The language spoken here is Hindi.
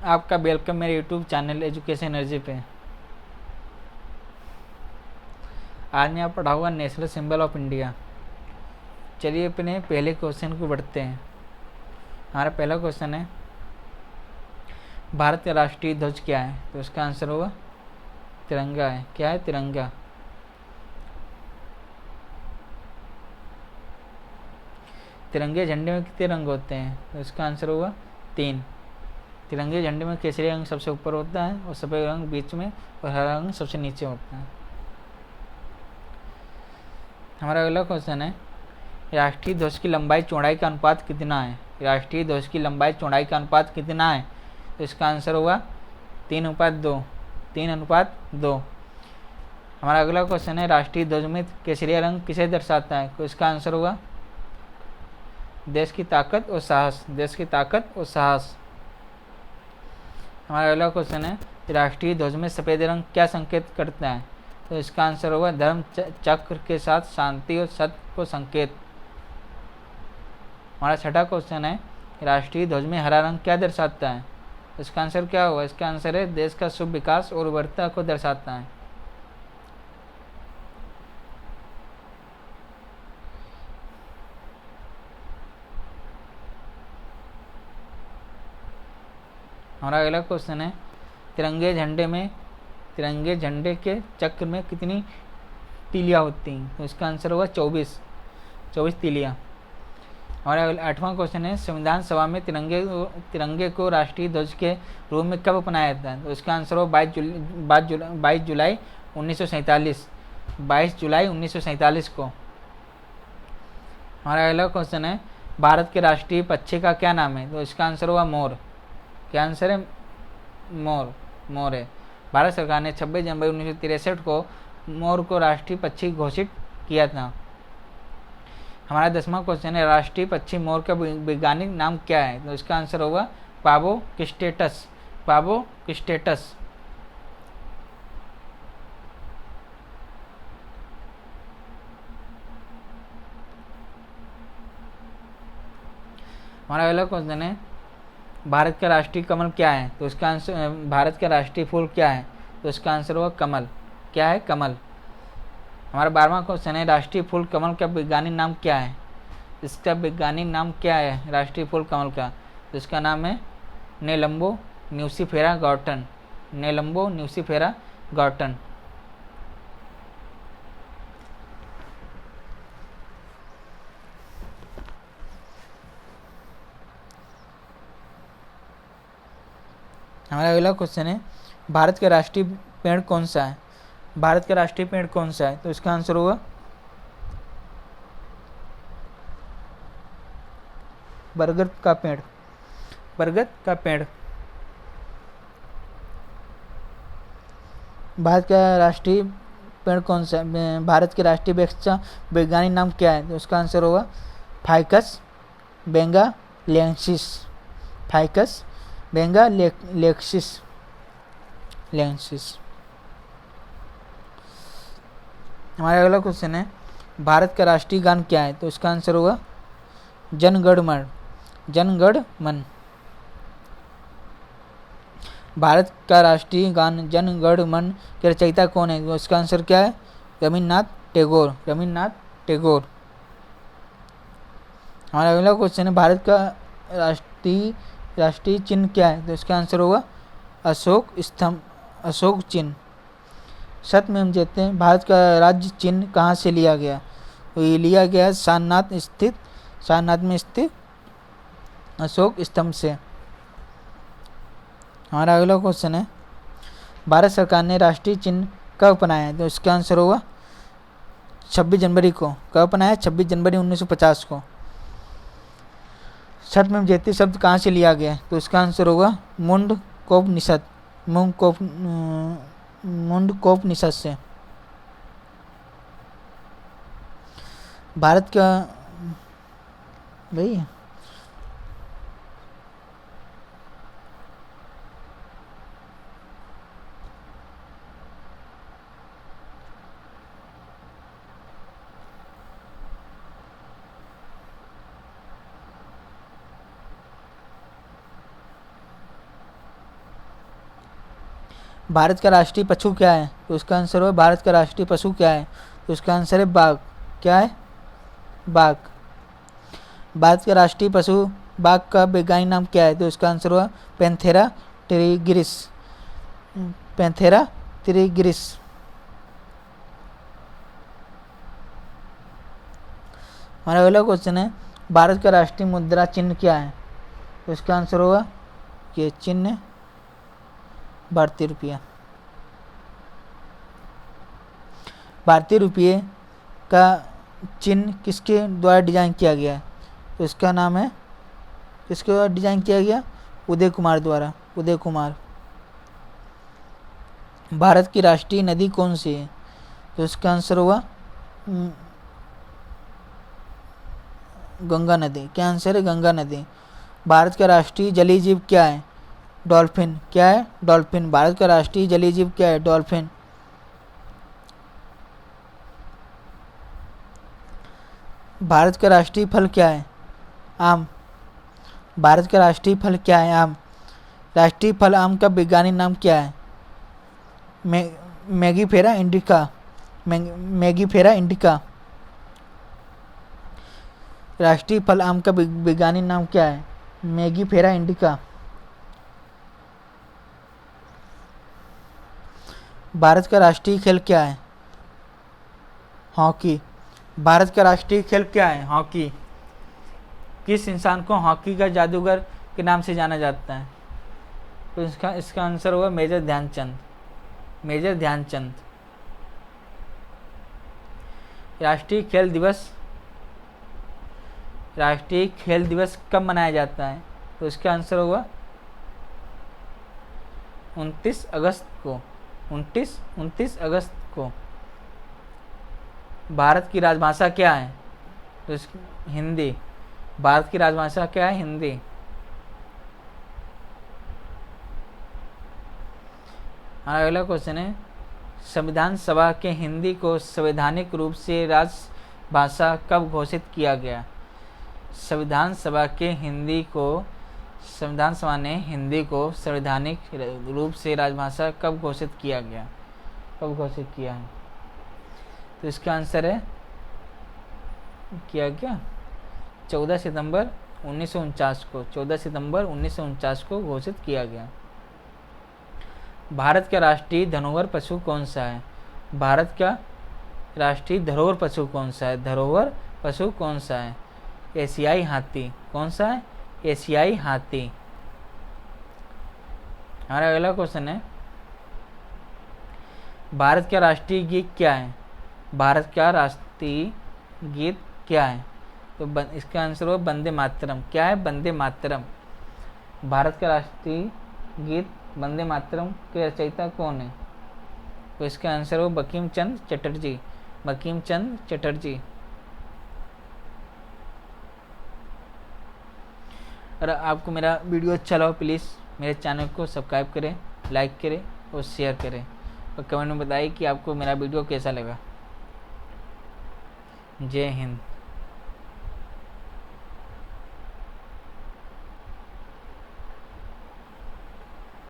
आपका वेलकम मेरे यूट्यूब चैनल एजुकेशन एनर्जी पे। आज मैं आप पढ़ाऊंगा नेशनल सिंबल ऑफ इंडिया। चलिए अपने पहले क्वेश्चन को बढ़ते हैं। हमारा पहला क्वेश्चन है, भारत का राष्ट्रीय ध्वज क्या है? तो इसका आंसर होगा तिरंगा है। क्या है? तिरंगा। तिरंगे झंडे में कितने रंग होते हैं? तो इसका आंसर होगा 3। तिरंगे झंडे में केसरी रंग सबसे ऊपर होता है और सफ़ेद रंग बीच में और हरा रंग सबसे नीचे होता है। हमारा अगला क्वेश्चन है, राष्ट्रीय ध्वज की लंबाई चौड़ाई का अनुपात कितना है? राष्ट्रीय ध्वज की लंबाई चौड़ाई का अनुपात कितना है? तो इसका आंसर होगा 3:2। 3:2। हमारा अगला क्वेश्चन है, राष्ट्रीय ध्वज में केसरिया रंग किसे दर्शाता है? तो इसका आंसर होगा देश की ताकत और साहस। देश की ताकत और साहस। हमारा अगला क्वेश्चन है, राष्ट्रीय ध्वज में सफ़ेद रंग क्या संकेत करता है? तो इसका आंसर होगा धर्म चक्र के साथ शांति और सत्य को संकेत। हमारा छठा क्वेश्चन है, राष्ट्रीय ध्वज में हरा रंग क्या दर्शाता है? इसका आंसर क्या होगा? इसका आंसर है देश का शुभ विकास और उर्वरता को दर्शाता है। हमारा अगला क्वेश्चन है, तिरंगे झंडे के चक्र में कितनी तीलियां होती हैं? तो इसका आंसर होगा 24 तीलियां। हमारा 8वां क्वेश्चन है, संविधान सभा में तिरंगे को राष्ट्रीय ध्वज के रूप में कब अपनाया जाता है? तो इसका आंसर हो 22 जुलाई 1947। 22 जुलाई 1947 को। हमारा अगला क्वेश्चन है, भारत के राष्ट्रीय पक्षी का क्या नाम है? तो इसका आंसर होगा मोर। क्या आंसर है? मोर है। भारत सरकार ने 26 जनवरी 1963 को मोर को राष्ट्रीय पक्षी घोषित किया था। हमारा 10वां क्वेश्चन है, राष्ट्रीय पक्षी मोर का वैज्ञानिक नाम क्या है? तो इसका आंसर होगा पाबो किस्टेटस। पाबो किस्टेटस। हमारा अगला क्वेश्चन है, भारत का राष्ट्रीय कमल क्या है? तो इसका आंसर, भारत का राष्ट्रीय फूल क्या है? तो इसका आंसर होगा कमल। क्या है? कमल। हमारा 12वां क्वेश्चन है, राष्ट्रीय फूल कमल का वैज्ञानिक नाम क्या है? इसका वैज्ञानिक नाम क्या है राष्ट्रीय फूल कमल का? तो इसका नाम है नेलम्बो न्यूसीफेरा गॉर्टन। नेलम्बो nucifera Garton. हमारा अगला क्वेश्चन है, भारत का राष्ट्रीय पेड़ कौन सा है? भारत का राष्ट्रीय पेड़ कौन सा है? तो इसका आंसर होगा बरगद का पेड़। बरगद का पेड़। भारत का राष्ट्रीय पेड़ कौन सा है? भारत के राष्ट्रीय वृक्ष का वैज्ञानिक नाम क्या है? तो उसका आंसर होगा फाइकस बेंगालेंसिस। Ficus benghalensis. हमारा अगला क्वेश्चन है, भारत का राष्ट्रीय गान क्या है? तो इसका आंसर होगा जन गण मन। जन गण मन। भारत का राष्ट्रीय गान जन गण मन के रचयिता कौन है? तो इसका आंसर क्या है? रविन्द्रनाथ टैगोर। रविन्द्रनाथ टैगोर। हमारा अगला क्वेश्चन है, भारत का राष्ट्रीय चिन्ह क्या है? तो इसका आंसर होगा अशोक स्तंभ। अशोक चिन्ह। सत्य में हम कहते हैं, भारत का राज्य चिन्ह कहाँ से लिया गया? तो ये लिया गया सारनाथ में स्थित अशोक स्तंभ से। हमारा अगला क्वेश्चन है, भारत सरकार ने राष्ट्रीय चिन्ह कब अपनाया? तो इसका आंसर होगा 26 जनवरी को। कब अपनाया? 26 जनवरी 1950 को। छठ में जैती शब्द कहाँ से लिया गया? तो इसका आंसर होगा मुंडकोपनिषद। मुंडकोपनिषद से। भारत का भाई भारत का राष्ट्रीय पशु क्या है? तो इसका आंसर होगा भारत का राष्ट्रीय पशु क्या है? तो इसका आंसर है बाघ। क्या है? बाघ। भारत का राष्ट्रीय पशु बाघ का वैज्ञानिक नाम क्या है? तो इसका आंसर होगा पैंथेरा टिग्रिस। Panthera tigris. हमारा अगला क्वेश्चन है भारत का राष्ट्रीय मुद्रा चिन्ह क्या है? तो इसका आंसर होगा ये चिन्ह भारतीय रुपया। भारतीय रुपये का चिन्ह किसके द्वारा डिजाइन किया गया है? तो इसका नाम है, किसके द्वारा डिजाइन किया गया? उदय कुमार द्वारा। उदय कुमार। भारत की राष्ट्रीय नदी कौन सी है? तो इसका आंसर होगा गंगा नदी। क्या आंसर है? गंगा नदी। भारत का राष्ट्रीय जलीय जीव क्या है? डॉल्फिन। क्या है? डॉल्फिन। भारत का राष्ट्रीय जलीय जीव क्या है? डॉल्फिन। भारत का राष्ट्रीय फल क्या है? आम। भारत का राष्ट्रीय फल क्या है? आम। राष्ट्रीय फल आम का वैज्ञानिक नाम क्या है? Mangifera indica. Mangifera indica. राष्ट्रीय फल आम का वैज्ञानिक नाम क्या है? Mangifera indica. भारत का राष्ट्रीय खेल क्या है? हॉकी। भारत का राष्ट्रीय खेल क्या है? हॉकी। किस इंसान को हॉकी का जादूगर के नाम से जाना जाता है? तो इसका आंसर होगा मेजर ध्यानचंद। मेजर ध्यानचंद। राष्ट्रीय खेल दिवस कब मनाया जाता है? तो इसका आंसर होगा 29 अगस्त को। 29 अगस्त को। भारत की राजभाषा क्या है? तो हिंदी। भारत की राजभाषा क्या है? हिंदी। हमारा अगला क्वेश्चन है संविधान सभा के हिंदी को संवैधानिक रूप से राजभाषा कब घोषित किया गया? संविधान सभा ने हिंदी को संवैधानिक रूप से राजभाषा कब घोषित किया गया? कब घोषित किया है? तो इसका आंसर है क्या 14 सितंबर 1949 को। 14 सितंबर 1949 को घोषित किया गया। भारत का राष्ट्रीय धरोहर पशु कौन सा है? भारत का राष्ट्रीय धरोहर पशु कौन सा है? धरोहर पशु कौन सा है? एशियाई हाथी। कौन सा है? एशियाई हाथी। हमारा अगला क्वेश्चन है भारत का राष्ट्रीय गीत क्या है? भारत का राष्ट्रीय गीत क्या है? तो इसका आंसर हो वंदे मातरम। क्या है? वंदे मातरम। भारत का राष्ट्रीय गीत वंदे मातरम के रचयिता कौन है? तो इसका आंसर हो बंकिम चंद्र चटर्जी। बंकिम चंद्र चटर्जी। अगर आपको मेरा वीडियो अच्छा लगा प्लीज़ मेरे चैनल को सब्सक्राइब करें, लाइक करें और शेयर करें और कमेंट में बताइए कि आपको मेरा वीडियो कैसा लगा। जय हिंद।